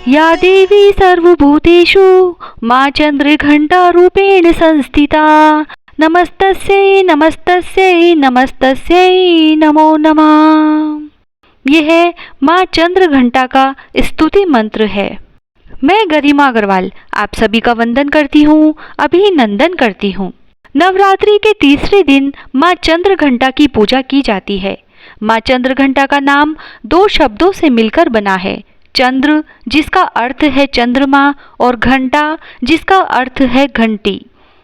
या देवी सर्वभूतेषु मां चंद्रघंटारूपेण संस्थिता। नमस्तस्यै नमस्तस्यै नमस्तस्यै नमो नमः। यह मां चंद्रघंटा का स्तुति मंत्र है। मैं गरिमा अग्रवाल आप सभी का वंदन करती हूँ, अभिनंदन करती हूँ। नवरात्रि के तीसरे दिन मां चंद्रघंटा की पूजा की जाती है। मां चंद्रघंटा का नाम दो शब्दों से मिलकर बना है। चंद्र जिसका अर्थ है चंद्रमा और घंटा जिसका अर्थ है घंटी।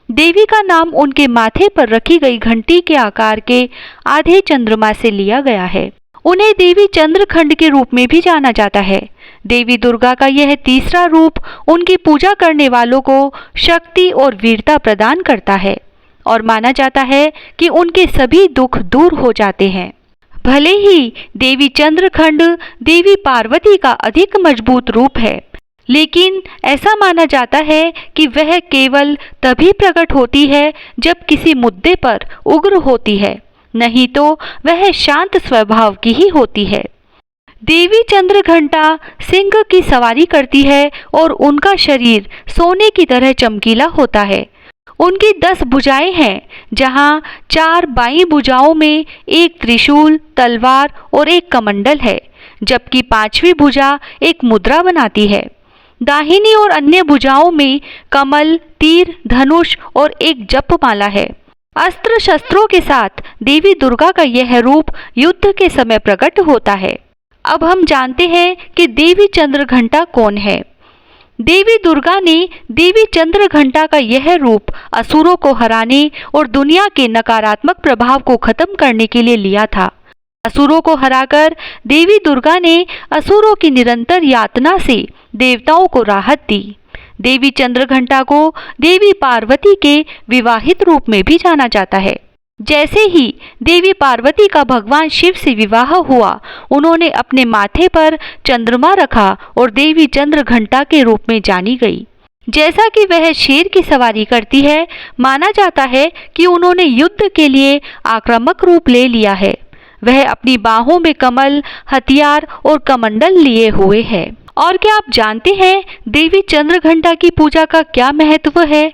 देवी का नाम उनके माथे पर रखी गई घंटी के आकार के आधे चंद्रमा से लिया गया है। उन्हें देवी चंद्रखंड के रूप में भी जाना जाता है। देवी दुर्गा का यह तीसरा रूप उनकी पूजा करने वालों को शक्ति और वीरता प्रदान करता है और माना जाता है कि उनके सभी दुख दूर हो जाते हैं। भले ही देवी चंद्रखंड देवी पार्वती का अधिक मजबूत रूप है, लेकिन ऐसा माना जाता है कि वह केवल तभी प्रकट होती है जब किसी मुद्दे पर उग्र होती है, नहीं तो वह शांत स्वभाव की ही होती है। देवी चंद्रघंटा सिंह की सवारी करती है और उनका शरीर सोने की तरह चमकीला होता है। उनकी 10 भुजाएं हैं, जहां 4 बाईं भुजाओं में एक त्रिशूल, तलवार और एक कमंडल है, जबकि 5वीं भुजा एक मुद्रा बनाती है। दाहिनी और अन्य भुजाओं में कमल, तीर, धनुष और एक जपमाला है। अस्त्र शस्त्रों के साथ देवी दुर्गा का यह रूप युद्ध के समय प्रकट होता है। अब हम जानते हैं कि देवी चंद्रघंटा कौन है। देवी दुर्गा ने देवी चंद्रघंटा का यह रूप असुरों को हराने और दुनिया के नकारात्मक प्रभाव को खत्म करने के लिए लिया था। असुरों को हराकर देवी दुर्गा ने असुरों की निरंतर यातना से देवताओं को राहत दी। देवी चंद्रघंटा को देवी पार्वती के विवाहित रूप में भी जाना जाता है। जैसे ही देवी पार्वती का भगवान शिव से विवाह हुआ, उन्होंने अपने माथे पर चंद्रमा रखा और देवी चंद्रघंटा के रूप में जानी गई। जैसा कि वह शेर की सवारी करती है, माना जाता है कि उन्होंने युद्ध के लिए आक्रामक रूप ले लिया है। वह अपनी बाहों में कमल, हथियार और कमंडल लिए हुए है। और क्या आप जानते हैं देवी चंद्रघंटा की पूजा का क्या महत्व है?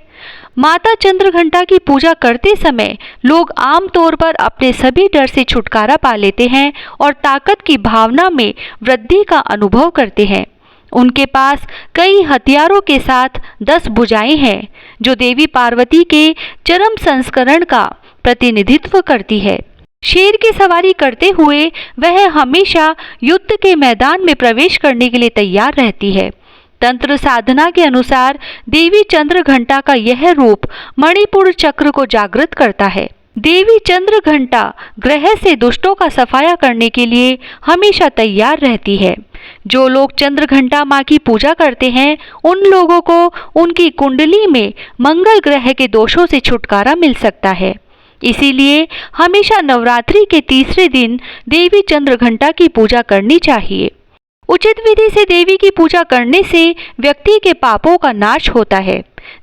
माता चंद्रघंटा की पूजा करते समय लोग आमतौर पर अपने सभी डर से छुटकारा पा लेते हैं और ताकत की भावना में वृद्धि का अनुभव करते हैं। उनके पास कई हथियारों के साथ 10 भुजाएं हैं, जो देवी पार्वती के चरम संस्करण का प्रतिनिधित्व करती है। शेर की सवारी करते हुए वह हमेशा युद्ध के मैदान में प्रवेश करने के लिए तैयार रहती है। तंत्र साधना के अनुसार देवी चंद्रघंटा का यह रूप मणिपुर चक्र को जागृत करता है। देवी चंद्रघंटा ग्रह से दुष्टों का सफाया करने के लिए हमेशा तैयार रहती है। जो लोग चंद्रघंटा मां की पूजा करते हैं, उन लोगों को उनकी कुंडली में मंगल ग्रह के दोषों से छुटकारा मिल सकता है। इसीलिए हमेशा नवरात्रि के तीसरे दिन देवी चंद्रघंटा की पूजा करनी चाहिए। उचित विधि से देवी की पूजा करने से व्यक्ति के पापों का नाश होता है।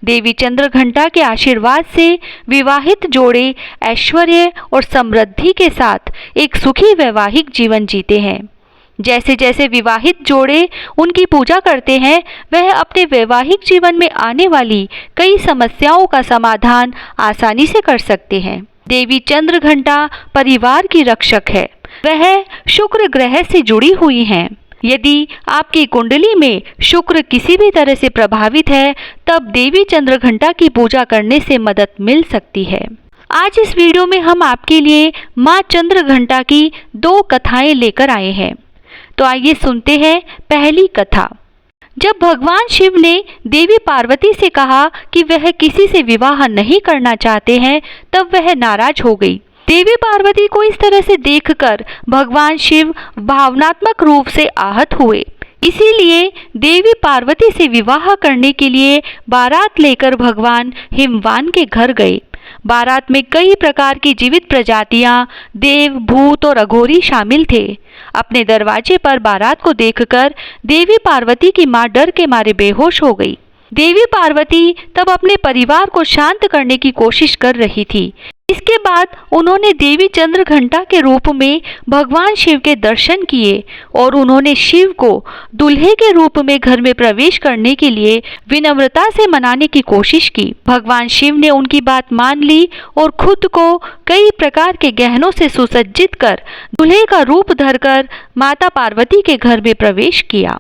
देवी चंद्रघंटा के आशीर्वाद से विवाहित जोड़े ऐश्वर्य और समृद्धि के साथ एक सुखी वैवाहिक जीवन जीते हैं। जैसे जैसे विवाहित जोड़े उनकी पूजा करते हैं, वह अपने वैवाहिक जीवन में आने वाली कई समस्याओं का समाधान आसानी से कर सकते हैं। देवी चंद्रघंटा परिवार की रक्षक है। वह शुक्र ग्रह से जुड़ी हुई हैं। यदि आपकी कुंडली में शुक्र किसी भी तरह से प्रभावित है, तब देवी चंद्रघंटा की पूजा करने से मदद मिल सकती है। आज इस वीडियो में हम आपके लिए मां चंद्रघंटा की 2 कथाएं लेकर आए हैं। तो आइए सुनते हैं पहली कथा। जब भगवान शिव ने देवी पार्वती से कहा कि वह किसी से विवाह नहीं करना चाहते हैं, तब वह नाराज हो गई। देवी पार्वती को इस तरह से देखकर भगवान शिव भावनात्मक रूप से आहत हुए। इसीलिए देवी पार्वती से विवाह करने के लिए बारात लेकर भगवान हिमवान के घर गए। बारात में कई प्रकार की जीवित प्रजातियां, देव, भूत और अघोरी शामिल थे। अपने दरवाजे पर बारात को देखकर देवी पार्वती की मां डर के मारे बेहोश हो गई। देवी पार्वती तब अपने परिवार को शांत करने की कोशिश कर रही थी। इसके बाद उन्होंने देवी चंद्रघंटा के रूप में भगवान शिव के दर्शन किए और उन्होंने शिव को दूल्हे के रूप में घर में प्रवेश करने के लिए विनम्रता से मनाने की कोशिश की। भगवान शिव ने उनकी बात मान ली और खुद को कई प्रकार के गहनों से सुसज्जित कर दूल्हे का रूप धरकर माता पार्वती के घर में प्रवेश किया।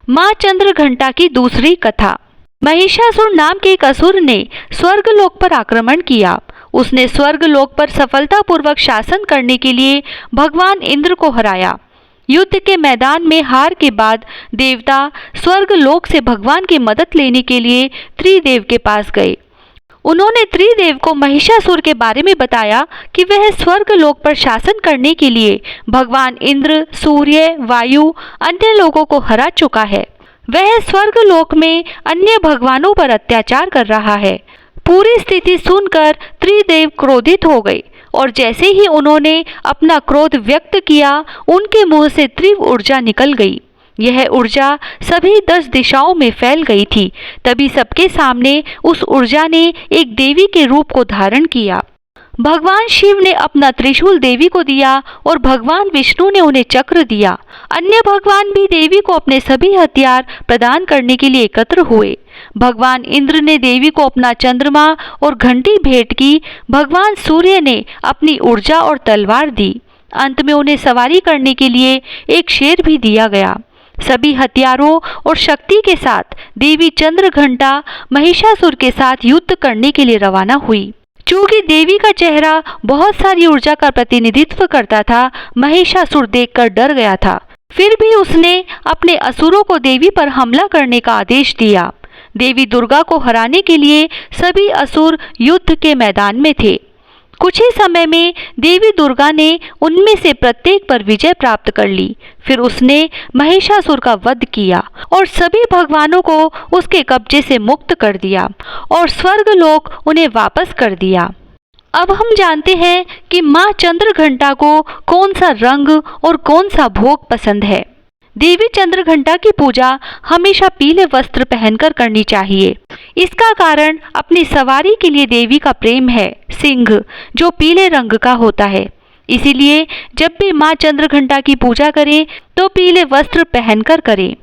माँ चंद्रघंटा की दूसरी कथा। महिषासुर नाम के एक असुर ने स्वर्गलोक पर आक्रमण किया। उसने स्वर्गलोक पर सफलतापूर्वक शासन करने के लिए भगवान इंद्र को हराया। युद्ध के मैदान में हार के बाद देवता स्वर्गलोक से भगवान की मदद लेने के लिए त्रिदेव के पास गए। उन्होंने त्रिदेव को महिषासुर के बारे में बताया कि वह स्वर्गलोक पर शासन करने के लिए भगवान इंद्र, सूर्य, वायु, अन्य लोगों को हरा चुका है। वह स्वर्गलोक में अन्य भगवानों पर अत्याचार कर रहा है। पूरी स्थिति सुनकर त्रिदेव क्रोधित हो गए और जैसे ही उन्होंने अपना क्रोध व्यक्त किया, उनके मुंह से तीव्र ऊर्जा निकल गई। यह ऊर्जा सभी 10 दिशाओं में फैल गई थी। तभी सबके सामने उस ऊर्जा ने एक देवी के रूप को धारण किया। भगवान शिव ने अपना त्रिशूल देवी को दिया और भगवान विष्णु ने उन्हें चक्र दिया। अन्य भगवान भी देवी को अपने सभी हथियार प्रदान करने के लिए एकत्र हुए। भगवान इंद्र ने देवी को अपना चंद्रमा और घंटी भेंट की। भगवान सूर्य ने अपनी ऊर्जा और तलवार दी। अंत में उन्हें सवारी करने के लिए एक शेर भी दिया गया। सभी हथियारों और शक्ति के साथ देवी चंद्रघंटा महिषासुर के साथ युद्ध करने के लिए रवाना हुई। चूंकि देवी का चेहरा बहुत सारी ऊर्जा का प्रतिनिधित्व करता था, महिषासुर देखकर डर गया था। फिर भी उसने अपने असुरों को देवी पर हमला करने का आदेश दिया। देवी दुर्गा को हराने के लिए सभी असुर युद्ध के मैदान में थे। कुछ ही समय में देवी दुर्गा ने उनमें से प्रत्येक पर विजय प्राप्त कर ली। फिर उसने महिषासुर का वध किया और सभी भगवानों को उसके कब्जे से मुक्त कर दिया और स्वर्गलोक उन्हें वापस कर दिया। अब हम जानते हैं कि माँ चंद्रघंटा को कौन सा रंग और कौन सा भोग पसंद है। देवी चंद्रघंटा की पूजा हमेशा पीले वस्त्र पहनकर करनी चाहिए। इसका कारण अपनी सवारी के लिए देवी का प्रेम है, सिंह, जो पीले रंग का होता है। इसीलिए जब भी माँ चंद्रघंटा की पूजा करें तो पीले वस्त्र पहनकर करें।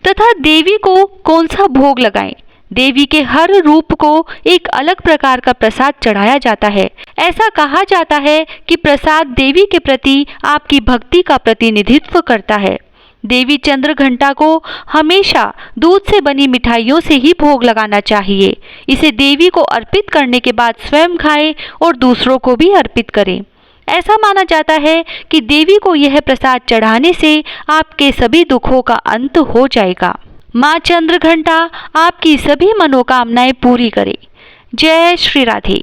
तथा देवी को कौन सा भोग लगाएं। देवी के हर रूप को एक अलग प्रकार का प्रसाद चढ़ाया जाता है। ऐसा कहा जाता है कि प्रसाद देवी के प्रति आपकी भक्ति का प्रतिनिधित्व करता है। देवी चंद्रघंटा को हमेशा दूध से बनी मिठाइयों से ही भोग लगाना चाहिए। इसे देवी को अर्पित करने के बाद स्वयं खाएं और दूसरों को भी अर्पित करें। ऐसा माना जाता है कि देवी को यह प्रसाद चढ़ाने से आपके सभी दुखों का अंत हो जाएगा। माँ चंद्रघंटा आपकी सभी मनोकामनाएं पूरी करे। जय श्री राधे।